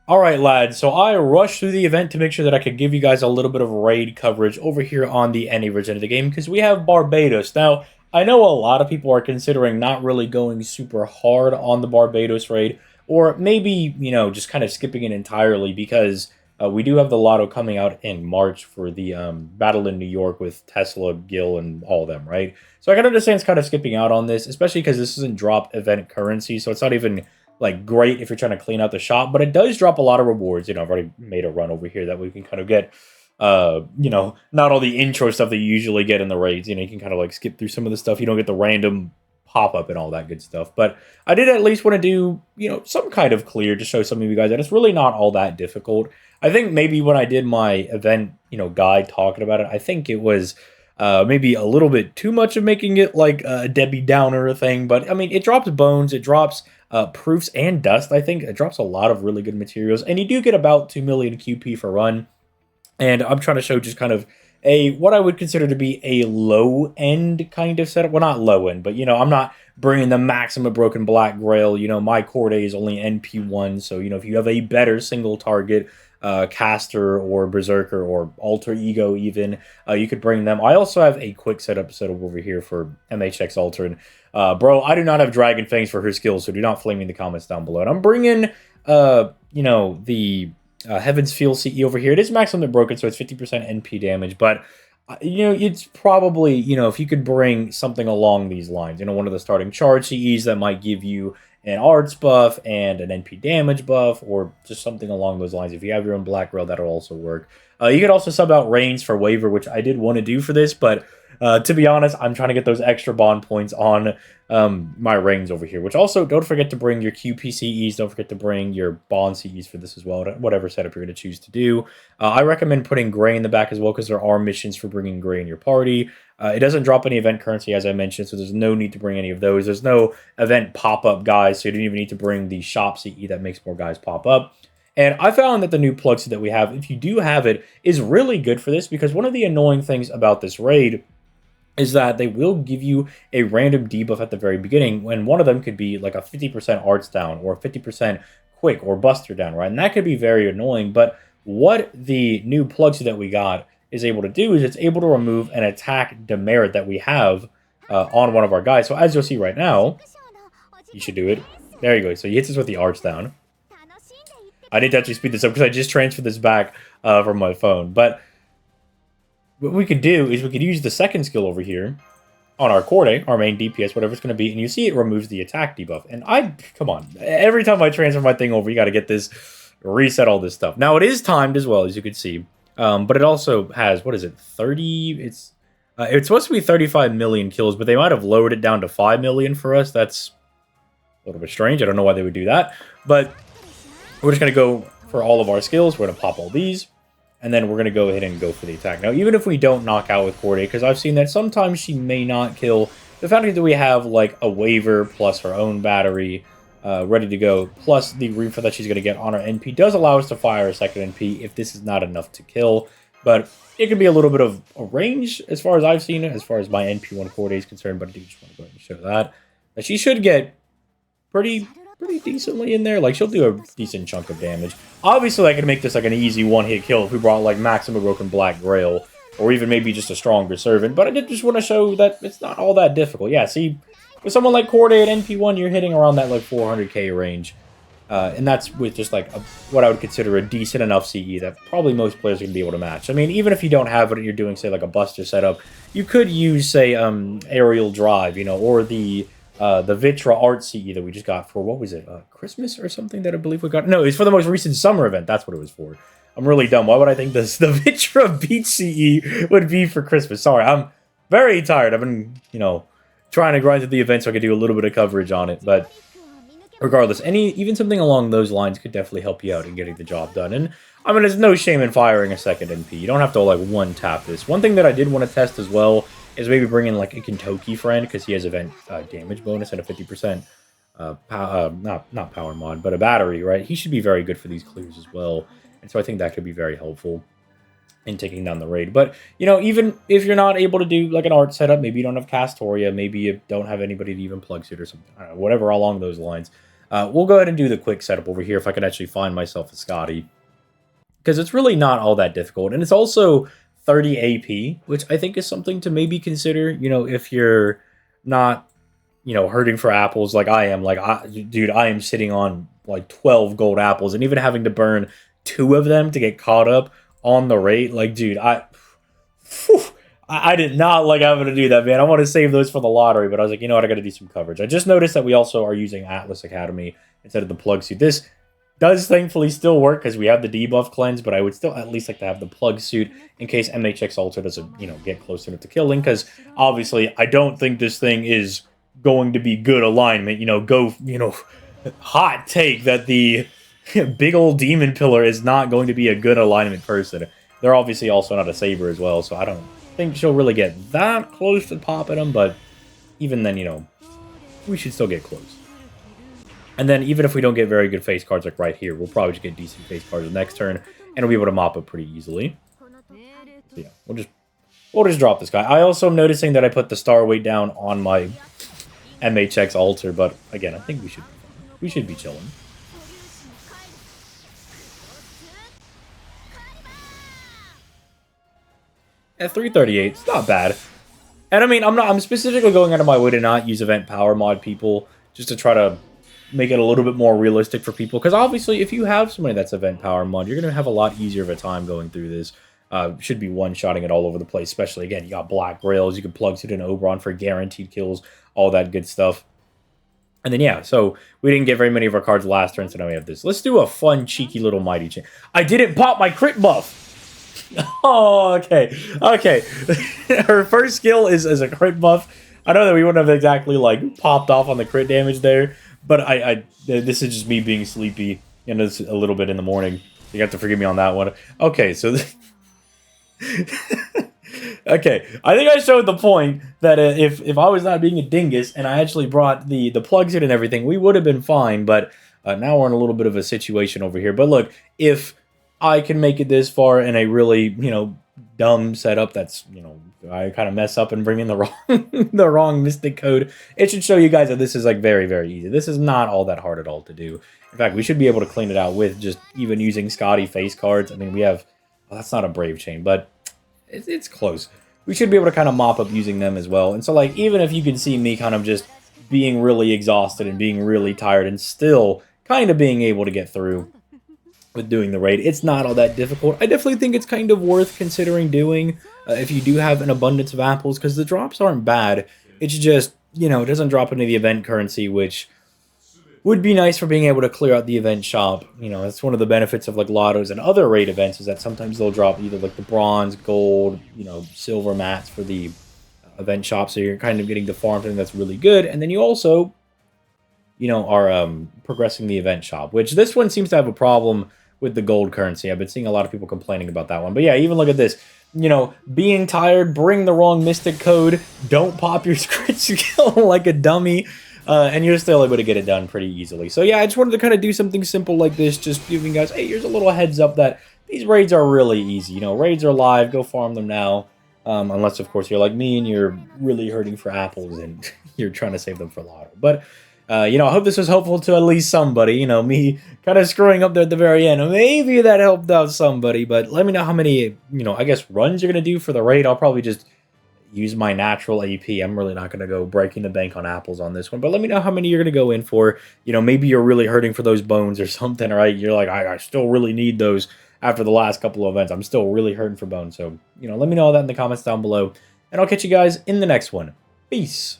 Alright, lads, so I rushed through the event to make sure that I could give you guys a little bit of raid coverage over here on the NA version of the game, because we have Barbados. Now, I know a lot of people are considering not really going super hard on the Barbados raid, or maybe, just kind of skipping it entirely, because we do have the lotto coming out in March for the battle in New York with Tesla, Gil, and all of them, right? So I can understand it's kind of skipping out on this, especially because this isn't drop event currency, so it's not even like great if you're trying to clean out the shop, but it does drop a lot of rewards. I've already made a run over here that we can kind of get not all the intro stuff that you usually get in the raids. You can kind of like skip through some of the stuff. You don't get the random pop up and all that good stuff. But I did at least want to do, some kind of clear to show some of you guys that it's really not all that difficult. I think maybe when I did my event, guide talking about it, I think it was maybe a little bit too much of making it like a Debbie Downer thing. But I mean, it drops bones, it drops proofs and dust. I think it drops a lot of really good materials, and you do get about 2 million QP for run. And I'm trying to show just kind of what I would consider to be a low end kind of setup. Well, not low end, but I'm not bringing the maximum broken black grail. My core day is only NP1, so if you have a better single target caster or berserker or alter ego, even you could bring them. I also have a quick setup over here for MHX alter, and bro, I do not have dragon fangs for her skills, so do not flame me in the comments down below. And I'm bringing the Heaven's Feel CE over here. It is maximum broken, so it's 50% NP damage, but it's probably, if you could bring something along these lines, one of the starting charge CEs that might give you an arts buff and an NP damage buff, or just something along those lines. If you have your own black rail, that'll also work. You could also sub out Reigns for waiver, which I did want to do for this, but to be honest, I'm trying to get those extra bond points on my Reigns over here, which also, don't forget to bring your QPCEs, don't forget to bring your bond CEs for this as well, whatever setup you're going to choose to do. I recommend putting Gray in the back as well, because there are missions for bringing Gray in your party. It doesn't drop any event currency, as I mentioned, so there's no need to bring any of those. There's no event pop-up guys, so you don't even need to bring the shop CE that makes more guys pop up. And I found that the new plug that we have, if you do have it, is really good for this, because one of the annoying things about this raid is that they will give you a random debuff at the very beginning, when one of them could be like a 50% arts down, or 50% quick, or buster down, right? And that could be very annoying, but what the new plug that we got is able to do is it's able to remove an attack demerit that we have on one of our guys. So as you'll see right now, you should do it. There you go. So he hits us with the arts down. I need to actually speed this up because I just transferred this back from my phone. But what we could do is we could use the second skill over here on our core day, our main DPS, whatever it's going to be, and you see it removes the attack debuff. And come on, every time I transfer my thing over, you got to get this, reset all this stuff. Now, it is timed as well, as you can see. But it also has, what is it, 30? It's supposed to be 35 million kills, but they might have lowered it down to 5 million for us. That's a little bit strange. I don't know why they would do that. But we're just going to go for all of our skills. We're going to pop all these, and then we're going to go ahead and go for the attack. Now, even if we don't knock out with Corday, because I've seen that sometimes she may not kill, the fact that we have like a waiver plus her own battery ready to go, plus the reefer that she's going to get on her NP, does allow us to fire a second NP if this is not enough to kill. But it can be a little bit of a range as far as I've seen it, as far as my NP1 core day is concerned, but I do just want to go ahead and show that. But she should get pretty decently in there. Like, she'll do a decent chunk of damage. Obviously, I could make this like an easy one-hit kill if we brought like Maxima Broken Black Grail, or even maybe just a stronger Servant, but I did just want to show that it's not all that difficult. Yeah, see, with someone like Corday at NP1, you're hitting around that like 400k range. And that's with just like what I would consider a decent enough CE that probably most players are going to be able to match. I mean, even if you don't have it and you're doing, say, like a Buster setup, you could use, say, Aerial Drive, or the Vitra Art CE that we just got for, what was it, Christmas or something that I believe we got? No, it's for the most recent summer event. That's what it was for. I'm really dumb. Why would I think the Vitra Beach CE would be for Christmas? Sorry, I'm very tired. I've been, trying to grind through the event so I could do a little bit of coverage on it, but regardless, even something along those lines could definitely help you out in getting the job done. And I mean, there's no shame in firing a second NP. You don't have to like one tap this. One thing that I did want to test as well is maybe bringing like a Kentucky friend, because he has event damage bonus and a 50% not power mod, but a battery, right? He should be very good for these clears as well. And so I think that could be very helpful in taking down the raid. But, even if you're not able to do like an art setup, maybe you don't have Castoria, maybe you don't have anybody to even plug it or something, whatever along those lines. We'll go ahead and do the quick setup over here if I can actually find myself a Scotty. Because it's really not all that difficult. And it's also 30 AP, which I think is something to maybe consider, if you're not, hurting for apples like I am. Like, dude, I am sitting on like 12 gold apples and even having to burn 2 of them to get caught up on the rate. Like, dude, whew, I did not like having to do that, man. I want to save those for the lottery, but I was like, you know what, I got to do some coverage. I just noticed that we also are using Atlas Academy instead of the plug suit. This does thankfully still work because we have the debuff cleanse, but I would still at least like to have the plug suit in case MHX Alter doesn't, get close enough to killing, because obviously I don't think this thing is going to be good alignment. Hot take that the big old demon pillar is not going to be a good alignment person. They're obviously also not a saber as well, so I don't think she'll really get that close to popping them, but even then, we should still get close. And then even if we don't get very good face cards like right here, we'll probably just get decent face cards the next turn, and we'll be able to mop up pretty easily. So yeah, we'll just drop this guy. I also am noticing that I put the star weight down on my MHX Alter, but again, I think we should be chilling. At 338, it's not bad. And I mean, I'm specifically going out of my way to not use event power mod people, just to try to make it a little bit more realistic for people. Because obviously, if you have somebody that's event power mod, you're going to have a lot easier of a time going through this. Should be one-shotting it all over the place, especially, again, you got Black Grails, you can plug suit in Oberon for guaranteed kills, all that good stuff. And then, yeah, so we didn't get very many of our cards last turn, so now we have this. Let's do a fun, cheeky little Mighty Chain. I didn't pop my crit buff! Oh, okay. Okay. Her first skill is a crit buff. I know that we wouldn't have exactly, like, popped off on the crit damage there, but this is just me being sleepy, and it's a little bit in the morning. You have to forgive me on that one. Okay, so... Okay, I think I showed the point that if I was not being a dingus and I actually brought the plugs in and everything, we would have been fine, but now we're in a little bit of a situation over here. But look, if I can make it this far in a really, dumb setup that's, I kind of mess up and bring in the wrong the wrong mystic code, it should show you guys that this is like very, very easy. This is not all that hard at all to do. In fact, we should be able to clean it out with just even using Scotty face cards. I mean, we have, well, that's not a Brave Chain, but it's close. We should be able to kind of mop up using them as well. And so, like, even if you can see me kind of just being really exhausted and being really tired and still kind of being able to get through with doing the raid, it's not all that difficult. I definitely think it's kind of worth considering doing if you do have an abundance of apples, because the drops aren't bad. It's just, it doesn't drop into the event currency, which would be nice for being able to clear out the event shop. That's one of the benefits of like lottos and other raid events, is that sometimes they'll drop either like the bronze, gold, silver mats for the event shop, so you're kind of getting the farm thing that's really good. And then you also are progressing the event shop, which this one seems to have a problem with the gold currency. I've been seeing a lot of people complaining about that one. But yeah, even look at this. Being tired, bring the wrong mystic code, don't pop your crit skill like a dummy, and you're still able to get it done pretty easily. So yeah, I just wanted to kind of do something simple like this, just giving you guys, hey, here's a little heads up that these raids are really easy. Raids are live, go farm them now. Unless, of course, you're like me and you're really hurting for apples and you're trying to save them for lotto. But, I hope this was helpful to at least somebody. Me kind of screwing up there at the very end. Maybe that helped out somebody. But let me know how many, I guess runs you're going to do for the raid. I'll probably just use my natural AP. I'm really not going to go breaking the bank on apples on this one. But let me know how many you're going to go in for. Maybe you're really hurting for those bones or something, right? You're like, I still really need those after the last couple of events. I'm still really hurting for bones. So, let me know all that in the comments down below. And I'll catch you guys in the next one. Peace.